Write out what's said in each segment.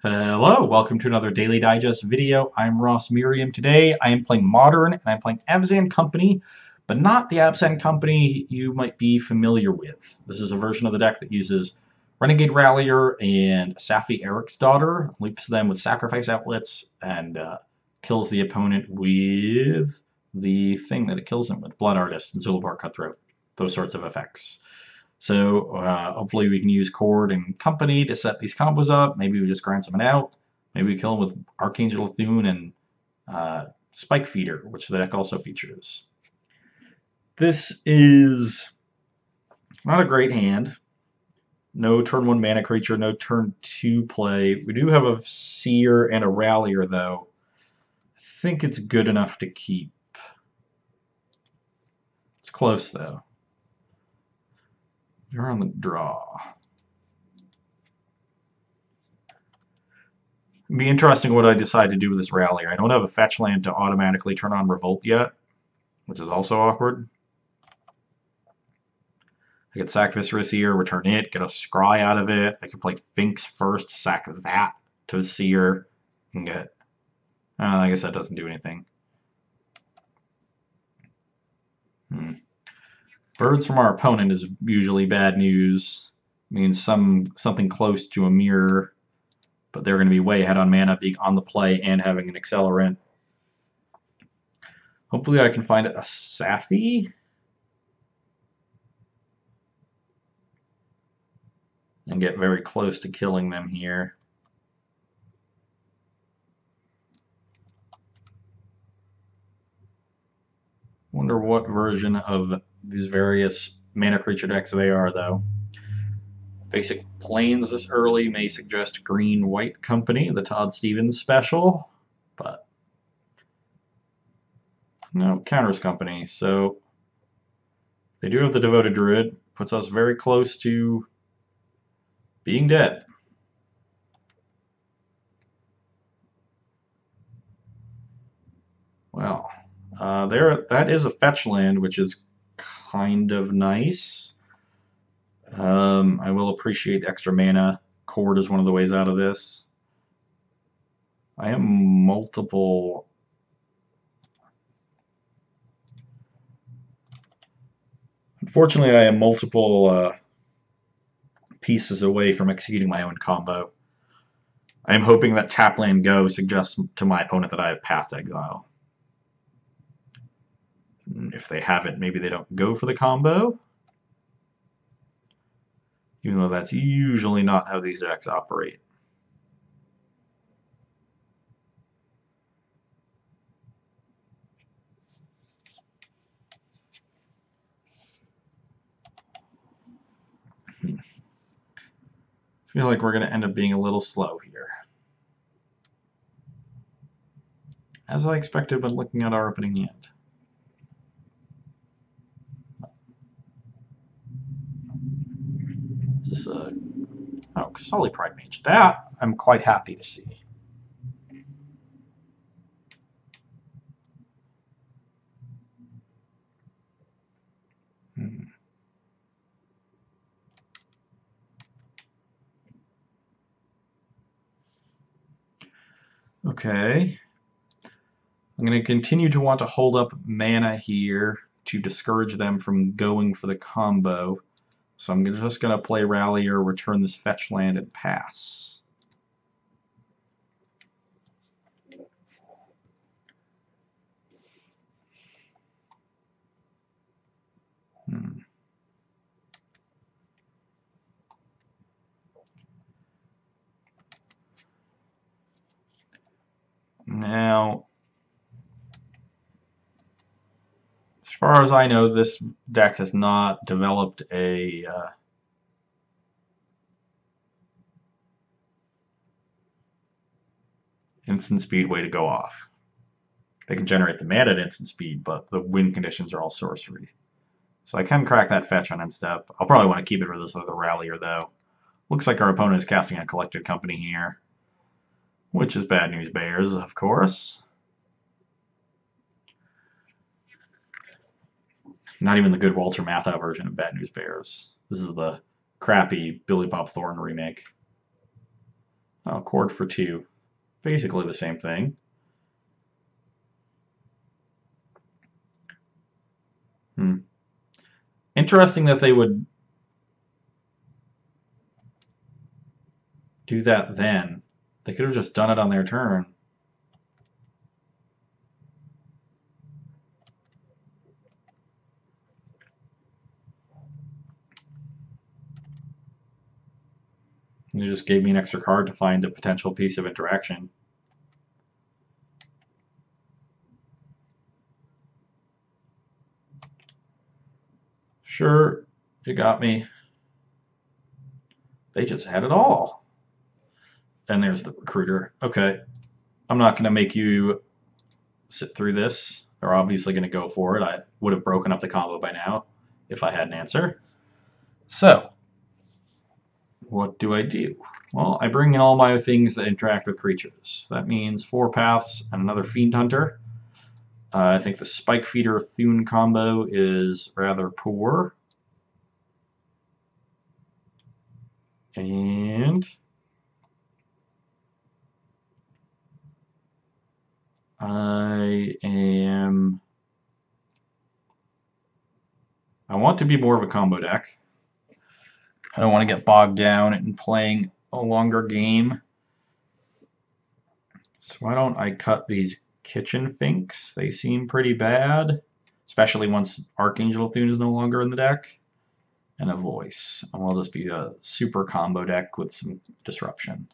Hello, welcome to another Daily Digest video. I'm Ross Merriam. Today I am playing Modern and I'm playing Abzan Company, but not the Abzan Company you might be familiar with. This is a version of the deck that uses Renegade Rallier and Safi Eric's daughter, leaps them with sacrifice outlets, and kills the opponent with the thing that it kills them with, Blood Artist and Zulabar Cutthroat, those sorts of effects. So hopefully we can use Cord and Company to set these combos up. Maybe we just grind someone out. Maybe we kill them with Archangel Thune and Spike Feeder, which the deck also features. This is not a great hand. No turn 1 mana creature, no turn 2 play. We do have a Seer and a Rallier, though. I think it's good enough to keep. It's close, though. You're on the draw. It'd be interesting what I decide to do with this Rallier. I don't have a fetch land to automatically turn on Revolt yet, which is also awkward. I could sack Viscera Seer, return it, get a Scry out of it. I could play Finks first, sack that to the Seer, and get... I guess that doesn't do anything. Birds from our opponent is usually bad news. Means something close to a mirror, but they're going to be way ahead on mana, being on the play and having an accelerant. Hopefully I can find a Safi. And get very close to killing them here. Wonder what version of these various mana creature decks they are, though. Basic Plains this early may suggest Green-White Company, the Todd Stevens special, but no, Counters Company. So they do have the Devoted Druid, puts us very close to being dead. Well, that is a fetch land, which is kind of nice. I will appreciate the extra mana. Cord is one of the ways out of this. I have multiple... Unfortunately, I am multiple pieces away from executing my own combo. I am hoping that Tap Land Go suggests to my opponent that I have Path to Exile. If they have it, maybe they don't go for the combo. Even though that's usually not how these decks operate. I feel like we're going to end up being a little slow here. As I expected when looking at our opening hand. Is this a... Oh, Kasali Pride Mage. That I'm quite happy to see. Okay. I'm going to continue to want to hold up mana here to discourage them from going for the combo. So I'm just going to play Rallier, return this fetch land, and pass. Now, as far as I know, this deck has not developed a instant speed way to go off. They can generate the mana at instant speed, but the win conditions are all sorcery. So I can crack that fetch on end step. I'll probably want to keep it for this other Rallier, though. Looks like our opponent is casting a Collected Company here, which is bad news bears, of course. Not even the good Walter Matthau version of Bad News Bears. This is the crappy Billy Bob Thornton remake. Oh, chord for 2. Basically the same thing. Interesting that they would do that then. They could have just done it on their turn. They just gave me an extra card to find a potential piece of interaction. Sure, you got me. They just had it all. And there's the recruiter. Okay, I'm not going to make you sit through this. They're obviously going to go for it. I would have broken up the combo by now if I had an answer. So, what do I do? Well, I bring in all my things that interact with creatures. That means 4 paths and another Fiend Hunter. I think the Spike Feeder Thune combo is rather poor. And I want to be more of a combo deck. I don't want to get bogged down in playing a longer game. So why don't I cut these Kitchen Finks? They seem pretty bad, especially once Archangel Thune is no longer in the deck. And a Voice. And we'll just be a super combo deck with some disruption.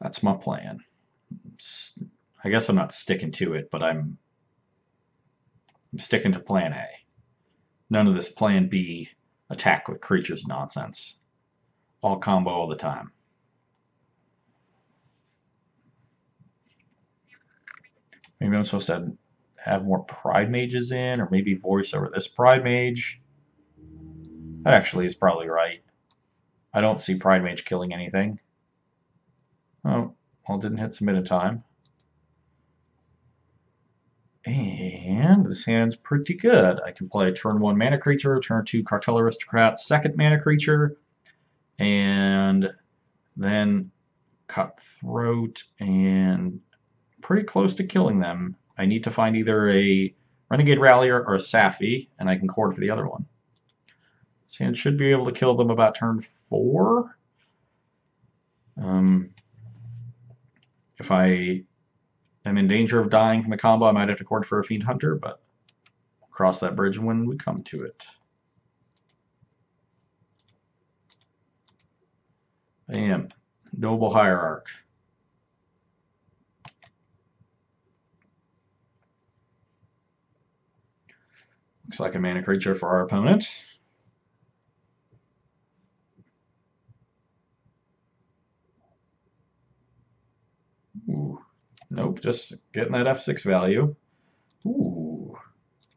That's my plan. I guess I'm not sticking to it, but I'm sticking to plan A. None of this plan B attack with creatures nonsense. All combo all the time. Maybe I'm supposed to have more Pride Mages in, or maybe Voice over this Pride Mage. That actually is probably right. I don't see Pride Mage killing anything. Oh, well, it didn't hit submit in time. And this hand's pretty good. I can play turn 1 mana creature, turn 2 Cartel Aristocrat, second mana creature, and then Cutthroat, and pretty close to killing them. I need to find either a Renegade Rallier or a Safi, and I can chord for the other one. This hand should be able to kill them about turn 4. If I am in danger of dying from the combo, I might have to chord for a Fiend Hunter, but we'll cross that bridge when we come to it. Bam. Noble Hierarch. Looks like a mana creature for our opponent. Ooh. Nope, just getting that F6 value. Ooh.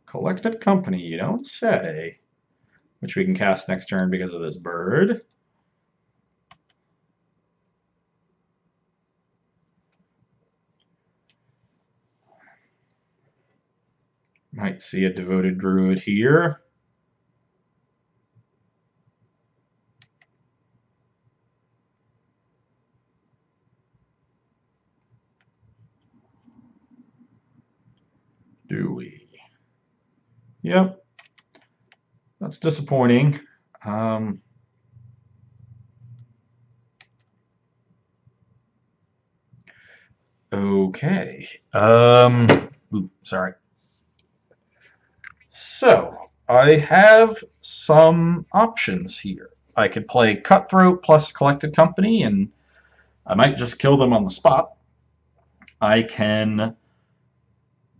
Collected Company, you don't say. Which we can cast next turn because of this bird. Might see a Devoted Druid here. Do we? Yep. That's disappointing. Okay. Ooh, sorry. So, I have some options here. I could play Cutthroat plus Collected Company, and I might just kill them on the spot. I can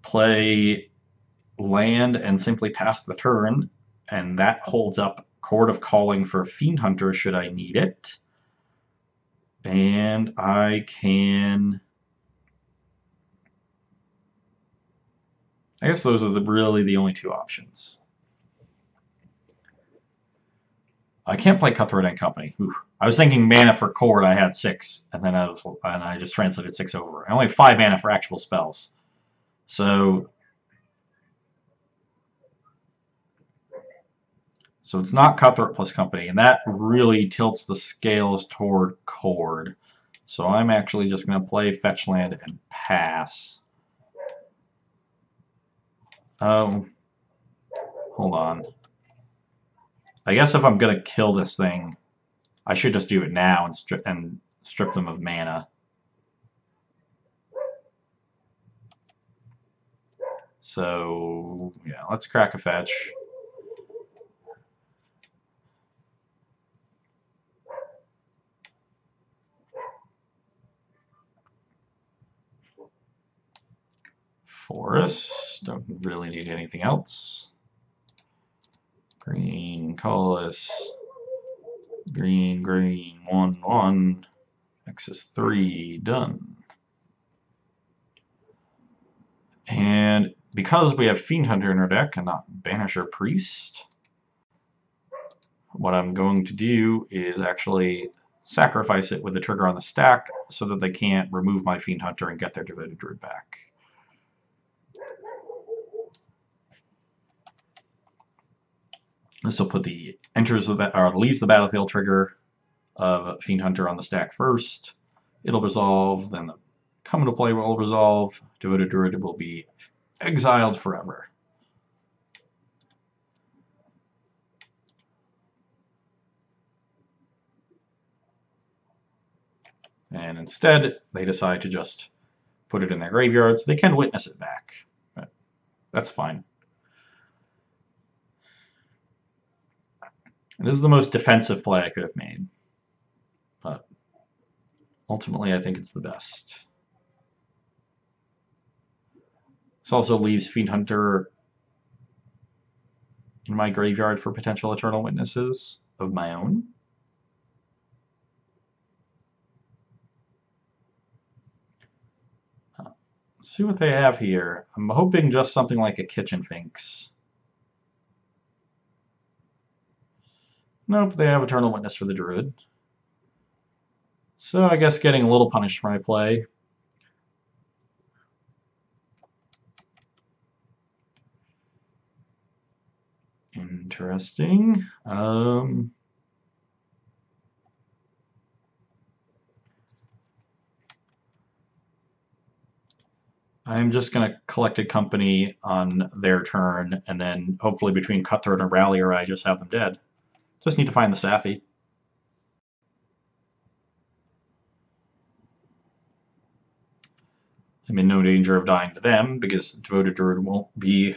play land and simply pass the turn, and that holds up Chord of Calling for Fiend Hunter should I need it. And I can... I guess those are really the only 2 options. I can't play Cutthroat and Company. Oof. I was thinking mana for Chord, I had 6, and then I just translated 6 over. I only have 5 mana for actual spells. So So it's not Cutthroat plus Company, and that really tilts the scales toward Cord. So I'm actually just going to play Fetch Land and pass. Hold on. I guess if I'm going to kill this thing, I should just do it now and strip them of mana. So, yeah, let's crack a fetch. Forest, don't really need anything else. Green, colorless, green, green, 1/1, X is 3, done. And because we have Fiend Hunter in our deck and not Banisher Priest, what I'm going to do is actually sacrifice it with the trigger on the stack so that they can't remove my Fiend Hunter and get their Devoted Druid back. This will put the leaves the battlefield trigger of Fiend Hunter on the stack first. It'll resolve, then the come into play will resolve. Devoted Druid will be exiled forever. And instead, they decide to just put it in their graveyards. They can witness it back, but that's fine. And this is the most defensive play I could have made, but ultimately I think it's the best. This also leaves Fiend Hunter in my graveyard for potential Eternal Witnesses of my own. Let's see what they have here. I'm hoping just something like a Kitchen Finks. Nope, they have Eternal Witness for the Druid. So I guess getting a little punished for my play. Interesting. I'm just going to collect a company on their turn, and then hopefully between Cutthroat and Rallier, I just have them dead. Just need to find the Safi. I'm in no danger of dying to them, because Devoted Druid won't be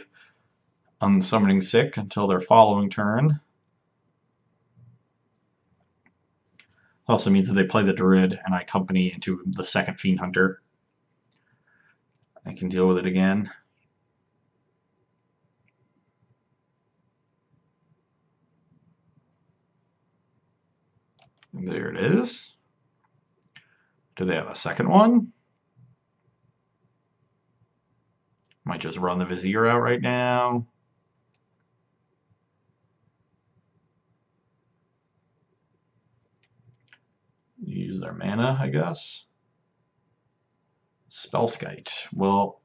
unsummoning sick until their following turn. It also means that they play the Druid, and I company into the second Fiend Hunter. I can deal with it again. There it is. Do they have a second one? Might just run the Vizier out right now. Use their mana, I guess. Spellskite. Well,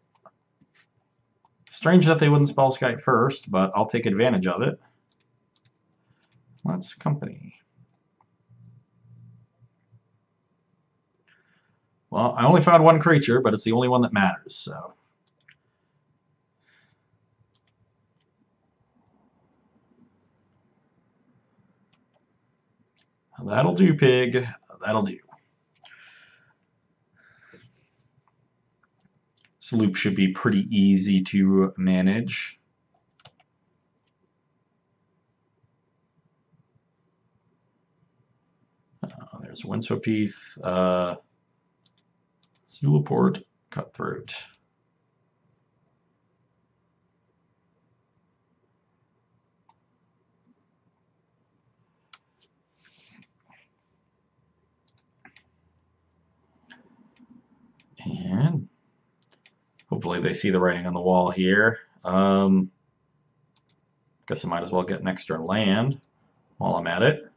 strange that they wouldn't Spellskite first, but I'll take advantage of it. Let's company. Well, I only found one creature, but it's the only one that matters, so. That'll do, pig. That'll do. This loop should be pretty easy to manage. There's Windswept Heath, Zulaport, Cutthroat. And hopefully they see the writing on the wall here. Guess I might as well get an extra land while I'm at it.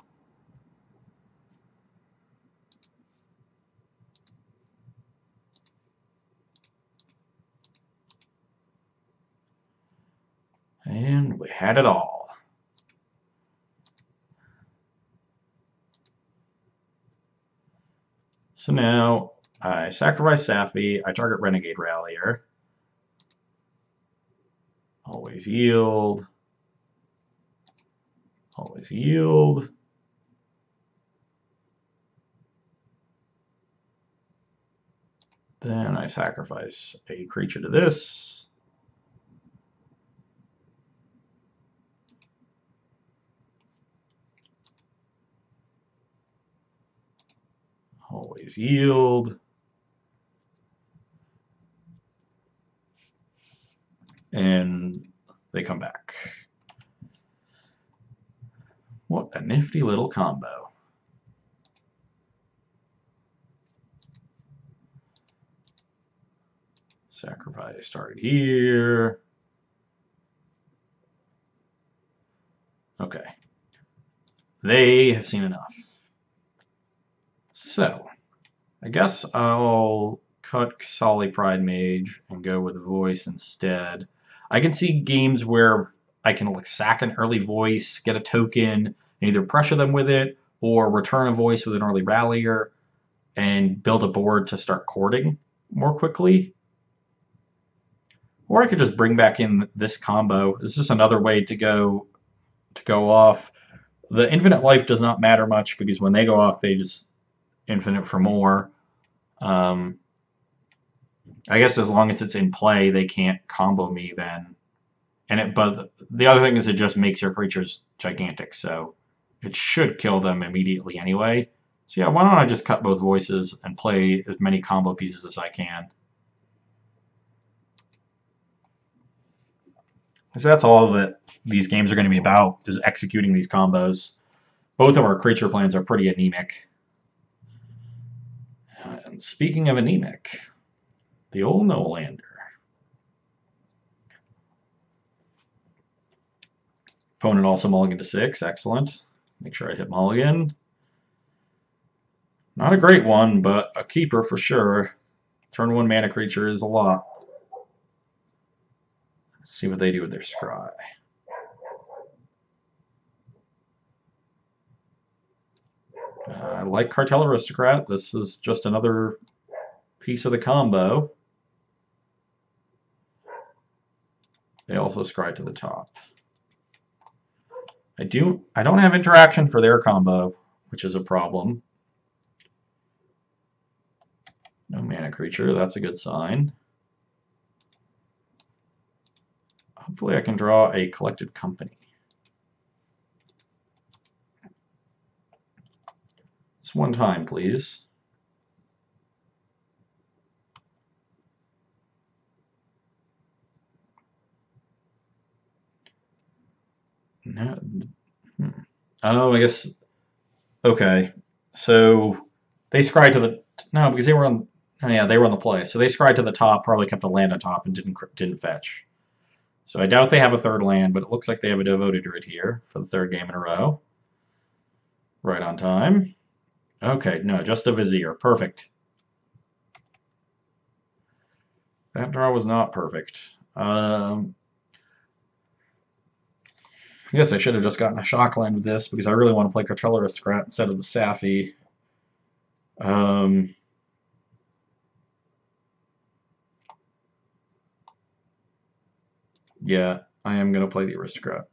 And we had it all. So now I sacrifice Safi, I target Renegade Rallier. Always yield. Always yield. Then I sacrifice a creature to this. Always yield. And they come back. What a nifty little combo. Sacrifice started here. Okay. They have seen enough. So, I guess I'll cut Kasali Pride Mage and go with Voice instead. I can see games where I can like sack an early Voice, get a token, and either pressure them with it, or return a Voice with an early Rallier, and build a board to start courting more quickly. Or I could just bring back in this combo. It's just another way to go off. The infinite life does not matter much because when they go off, they just infinite for more. I guess as long as it's in play, they can't combo me then. But the other thing is it just makes your creatures gigantic, so it should kill them immediately anyway. So yeah, why don't I just cut both voices and play as many combo pieces as I can. So that's all that these games are going to be about, is executing these combos. Both of our creature plans are pretty anemic. And speaking of anemic, the old No-Lander. Opponent also mulligan to 6, excellent. Make sure I hit mulligan. Not a great one, but a keeper for sure. Turn 1 mana creature is a lot. Let's see what they do with their scry. I like Cartel Aristocrat. This is just another piece of the combo. They also scry to the top. I don't have interaction for their combo, which is a problem. No mana creature, that's a good sign. Hopefully I can draw a Collected Company. Just one time, please. No. Oh, I guess. Okay. So they scry to the no because they were on. Oh yeah, they were on the play. So they scry to the top, probably kept a land on top and didn't fetch. So I doubt they have a third land, but it looks like they have a Devoted Druid here for the third game in a row. Right on time. Okay, no, just a Vizier. Perfect. That draw was not perfect. I guess I should have just gotten a shock land with this because I really want to play Cartel Aristocrat instead of the Safi. Yeah, I am going to play the Aristocrat.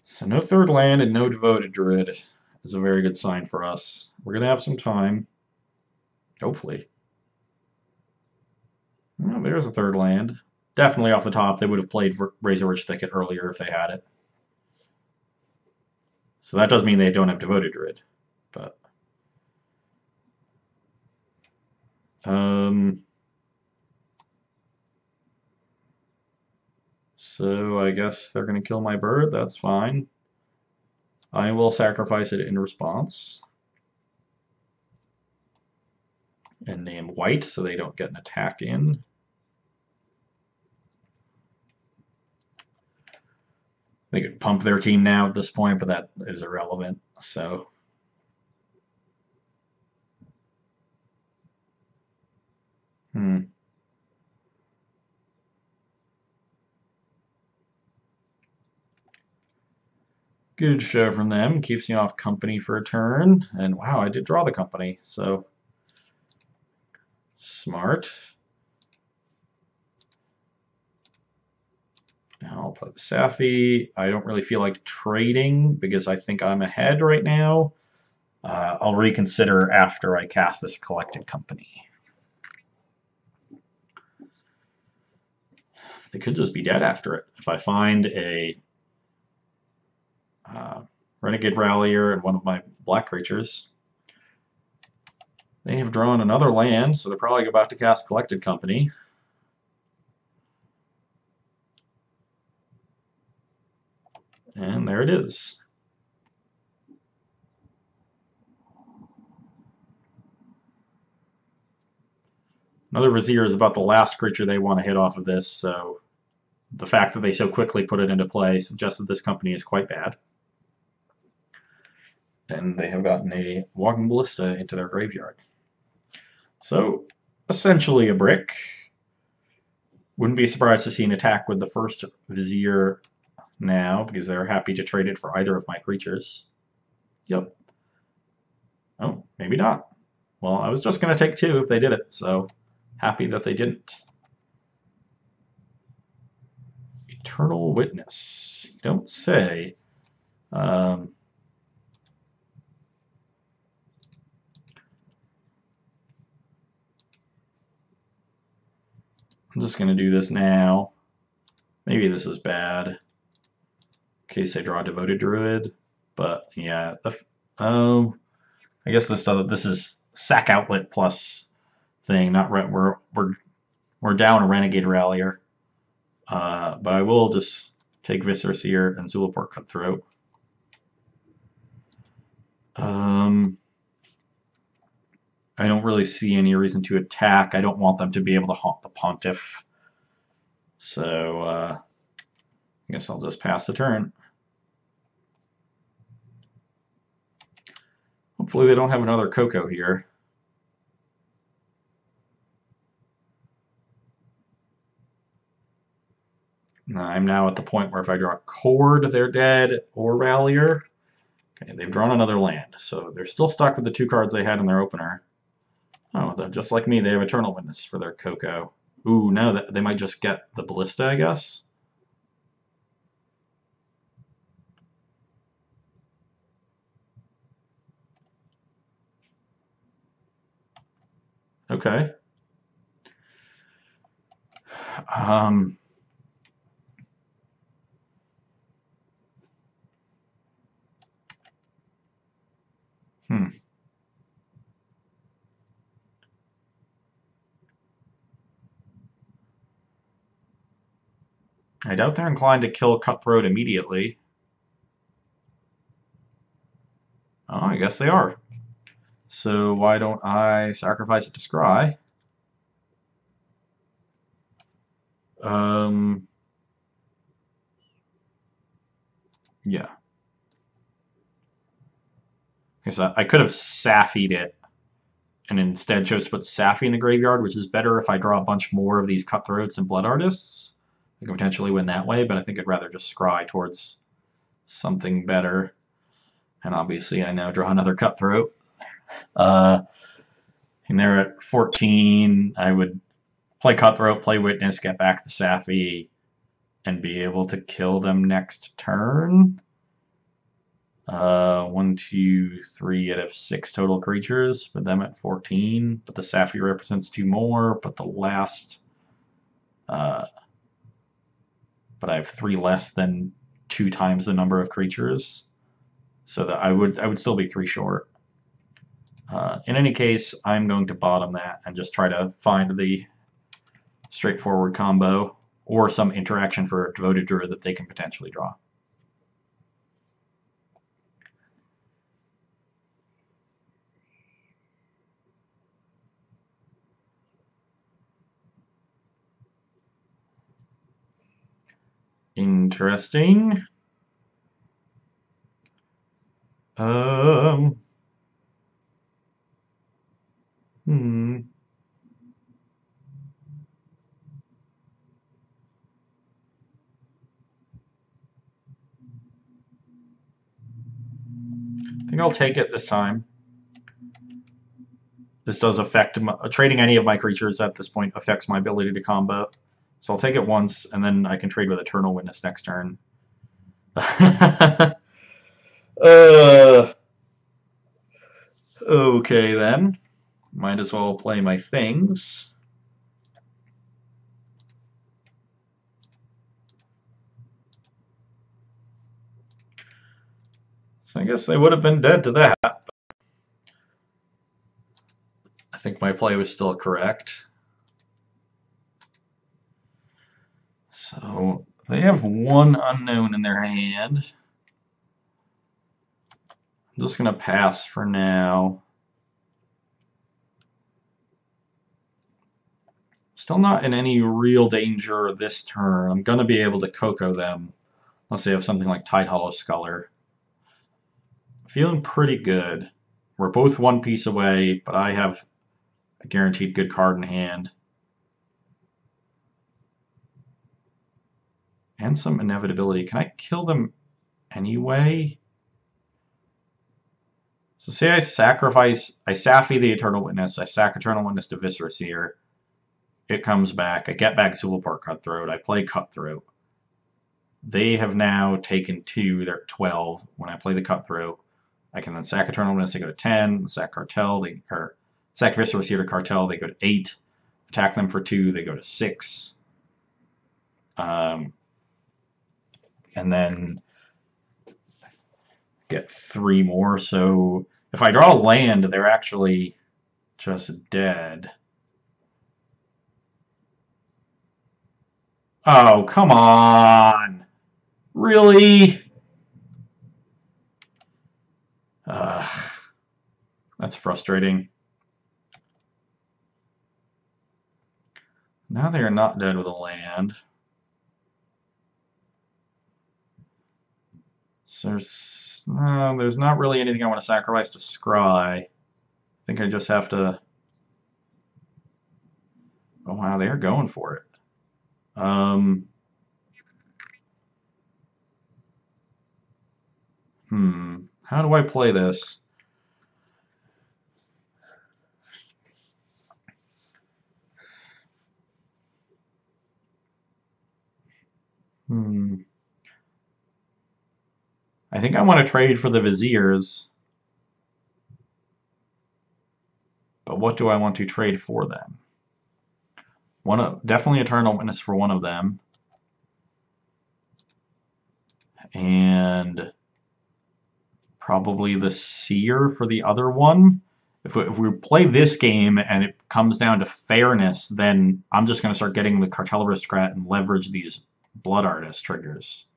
So no third land and no Devoted Druid is a very good sign for us. We're going to have some time. Hopefully. Oh, there's a third land. Definitely off the top. They would have played Razorwitch Thicket earlier if they had it. So that does mean they don't have Devoted Druid. But so I guess they're going to kill my bird. That's fine. I will sacrifice it in response. And name white so they don't get an attack in. They could pump their team now at this point, but that is irrelevant. So Good show from them. Keeps me off company for a turn. And wow, I did draw the company, so smart. Now I'll play the Safi. I don't really feel like trading because I think I'm ahead right now. I'll reconsider after I cast this collected company. They could just be dead after it. If I find a Renegade Rallier and one of my black creatures, they have drawn another land, so they're probably about to cast Collected Company. And there it is. Another Vizier is about the last creature they want to hit off of this, so the fact that they so quickly put it into play suggests that this company is quite bad. And they have gotten a Walking Ballista into their graveyard. So, essentially a brick. Wouldn't be surprised to see an attack with the first Vizier now, because they're happy to trade it for either of my creatures. Yep. Oh, maybe not. Well, I was just going to take two if they did it, so happy that they didn't. Eternal Witness. You don't say. I'm just going to do this now. Maybe this is bad. In case I draw a Devoted Druid. But yeah, I guess this is Sack Outlet plus thing. Not we're down a Renegade Rallier. But I will just take Viscera Seer and Zulaport Cutthroat. I don't really see any reason to attack. I don't want them to be able to haunt the Pontiff. So, I guess I'll just pass the turn. Hopefully they don't have another Coco here. I'm now at the point where if I draw Cord, they're dead, or Rallier. Okay, they've drawn another land, so they're still stuck with the two cards they had in their opener. Oh, just like me, they have Eternal Witness for their Coco. Ooh, no, they might just get the Ballista, I guess. Okay. I doubt they're inclined to kill Cutthroat immediately. Oh, I guess they are. So why don't I sacrifice it to Scry? Yeah. So I could have Saphied it and instead chose to put Safi in the graveyard, which is better if I draw a bunch more of these Cutthroats and Blood Artists. I can potentially win that way, but I think I'd rather just Scry towards something better. And obviously I now draw another Cutthroat. And they're at 14. I would play Cutthroat, play Witness, get back the Safi, and be able to kill them next turn. 1, 2, 3 out of 6 total creatures, with them at 14. But the Safi represents 2 more, but the last... but I have 3 less than 2 times the number of creatures. So that I would still be 3 short. In any case, I'm going to bottom that and just try to find the straightforward combo or some interaction for a Devoted Druid that they can potentially draw. Interesting. I think I'll take it this time. This does affect trading any of my creatures at this point affects my ability to combo. So I'll take it once, and then I can trade with Eternal Witness next turn. Okay then. Might as well play my things. So I guess they would have been dead to that. I think my play was still correct. So they have one unknown in their hand. I'm just going to pass for now. Still not in any real danger this turn. I'm going to be able to Coco them, unless they have something like Tidehollow Sculler. Feeling pretty good. We're both one piece away, but I have a guaranteed good card in hand. And some inevitability. Can I kill them anyway? So say I sacrifice, I Sapphy the Eternal Witness, I sack Eternal Witness to Viscera Seer. It comes back. I get back Zulaport Cutthroat. I play Cutthroat. They have now taken 2. They're at 12. When I play the Cutthroat, I can then sack Eternal Witness. They go to 10. Sack Cartel. Or sack Viscera Seer to Cartel. They go to 8. Attack them for 2. They go to 6. And then get 3 more. So if I draw a land, they're actually just dead. Oh, come on. Really? That's frustrating. Now they are not dead with a land. So there's not really anything I want to sacrifice to scry. I think I just have to... Oh wow, they are going for it. How do I play this? I think I want to trade for the Viziers. But what do I want to trade for them? Definitely Eternal Witness for one of them. And probably the Seer for the other one. If we play this game and it comes down to fairness, then I'm just going to start getting the Cartel Aristocrat and leverage these Blood Artist triggers.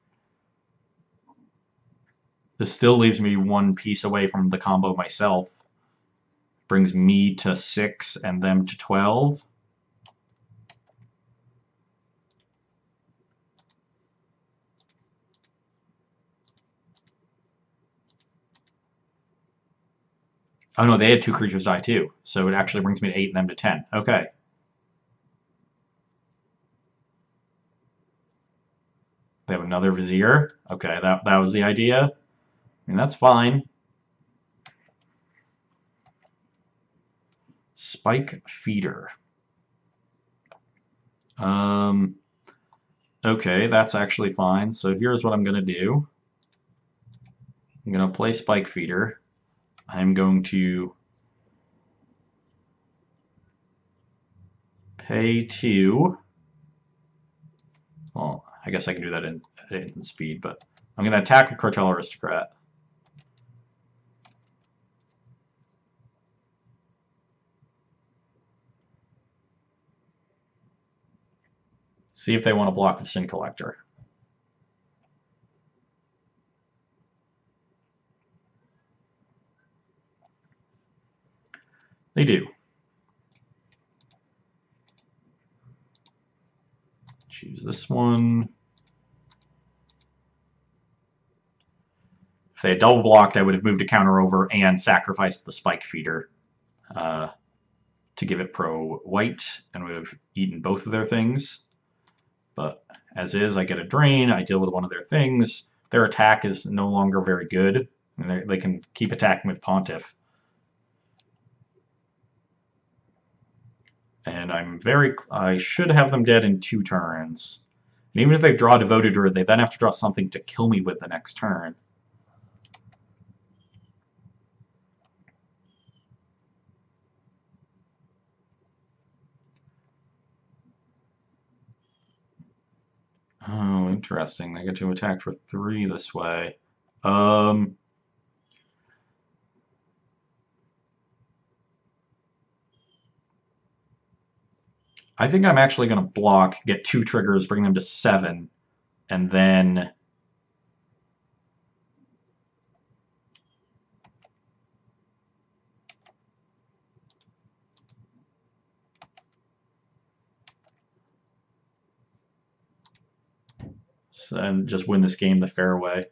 This still leaves me one piece away from the combo myself. Brings me to 6 and them to 12. Oh no, they had 2 creatures die too. So it actually brings me to 8 and them to 10. Okay. They have another Vizier. Okay, that was the idea. I mean, that's fine. Spike Feeder. Okay, that's actually fine. So here's what I'm going to do. I'm going to play Spike Feeder. I'm going to pay 2. Well, I guess I can do that at instant speed, but I'm going to attack with Cartel Aristocrat. See if they want to block the Sin Collector. They do. Choose this one. If they had double blocked, I would have moved a counter over and sacrificed the Spike Feeder to give it pro white, and would have eaten both of their things. But as is, I get a drain, I deal with one of their things. Their attack is no longer very good. And they can keep attacking with Pontiff. And I should have them dead in 2 turns. And even if they draw Devoted Druid, they then have to draw something to kill me with the next turn. Oh, interesting. They get to attack for 3 this way. I think I'm actually going to block, get 2 triggers, bring them to 7, and then... and just win this game the fair way.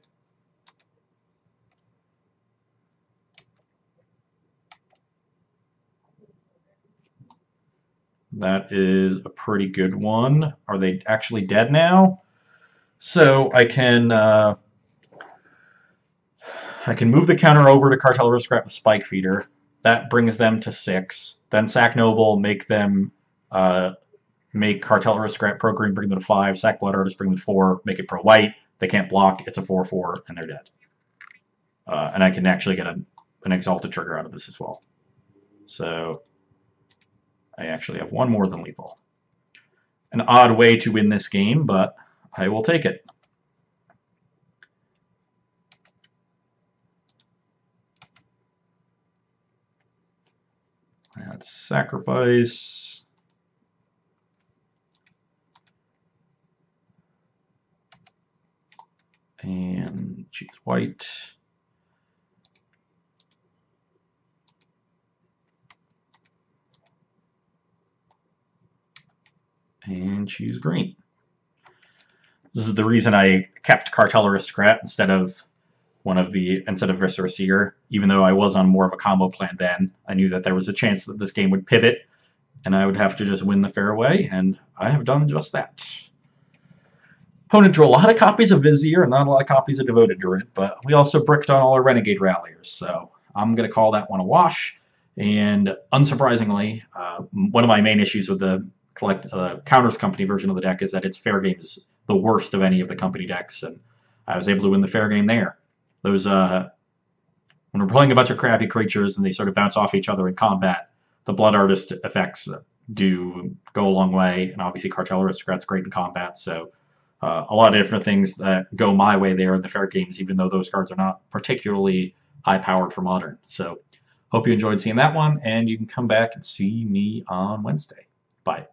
That is a pretty good one. Are they actually dead now? So I can move the counter over to Cartel Aristocrat with Spike Feeder. That brings them to 6. Then sack Noble, make them make Cartel Aristocrat Pro Green, bring them to 5. Sack Blood Artist, bring them to 4. Make it Pro White. They can't block. It's a 4/4, and they're dead. And I can actually get an Exalted trigger out of this as well. So I actually have 1 more than lethal. An odd way to win this game, but I will take it. That's sacrifice. And choose white. And choose green. This is the reason I kept Cartel Aristocrat instead of Viscera Seer. Even though I was on more of a combo plan then, I knew that there was a chance that this game would pivot and I would have to just win the fairway, and I have done just that. Opponent drew a lot of copies of Vizier and not a lot of copies of Devoted Druid, but we also bricked on all our Renegade Ralliers, so I'm going to call that one a wash. And unsurprisingly, one of my main issues with the Counters Company version of the deck is that its fair game is the worst of any of the company decks, and I was able to win the fair game there. Those when we're playing a bunch of crappy creatures and they sort of bounce off each other in combat, the Blood Artist effects do go a long way, and obviously Cartel Aristocrat's great in combat, so a lot of different things that go my way there in the fair games, even though those cards are not particularly high-powered for Modern. So hope you enjoyed seeing that one, and you can come back and see me on Wednesday. Bye.